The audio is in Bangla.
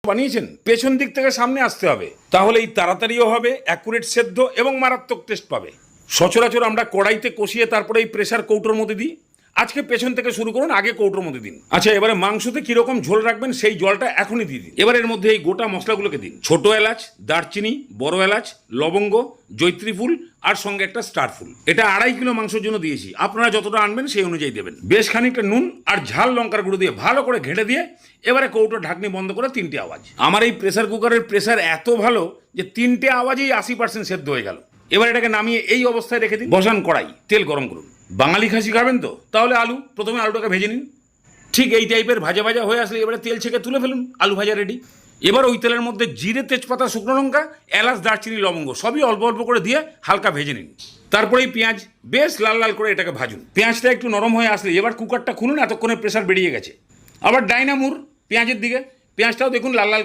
বানিয়েছেন, পেছন দিক থেকে সামনে আসতে হবে, তাহলেই তাড়াতাড়িও হবে, অ্যাকুরেট সেদ্ধ এবং মারাত্মক টেস্ট পাবে। সচরাচর আমরা কড়াইতে কষিয়ে তারপরে এই প্রেসার কৌটোর মধ্যে দিই, আজকে পেছন থেকে শুরু করুন, আগে কৌটোর মধ্যে দিন। আচ্ছা, এবারে মাংসতে কিরকম ঝোল রাখবেন সেই জলটা এখনই দিয়ে দিন। এবার এর মধ্যে এই গোটা মশলাগুলোকে দিন, ছোট এলাচ, দারচিনি, বড় এলাচ, লবঙ্গ, জৈত্রী ফুল আর সঙ্গে একটা স্টার ফুল। এটা 2.5 কিলো মাংসের জন্য দিয়েছি, আপনারা যতটা আনবেন সেই অনুযায়ী দেবেন। বেশ খানিকটা নুন আর ঝাল লঙ্কার গুঁড়ো দিয়ে ভালো করে ঘেঁটে দিয়ে এবারে কৌটোর ঢাকনি বন্ধ করে 3টে আওয়াজ। আমার এই প্রেসার কুকারের প্রেসার এত ভালো যে 3টে আওয়াজেই 80% সেদ্ধ হয়ে গেল। এবার এটাকে নামিয়ে এই অবস্থায় রেখে দিন। বসান কড়াই, তেল গরম করুন। বাঙালি খাসি খাবেন তো, তাহলে প্রথমে আলুটাকে ভেজে নিন। ঠিক এই টাইপের ভাজা ভাজা হয়ে আসলে এবারে তেল ছেঁকে তুলে ফেলুন, আলু ভাজা রেডি। এবার ওই তেলের মধ্যে জিরে, তেজপাতা, শুকনো লঙ্কা, এলাচ, দারচিনি, লবঙ্গ সবই অল্প অল্প করে দিয়ে হালকা ভেজে নিন। তারপরে এই পেঁয়াজ বেশ লাল লাল করে এটাকে ভাজুন। পেঁয়াজটা একটু নরম হয়ে আসলে এবার কুকারটা খুলুন, এতক্ষণে প্রেসার বেরিয়ে গেছে। আবার ডাইনামুর পেঁয়াজের দিকে, পেঁয়াজটাও দেখুন লাল লাল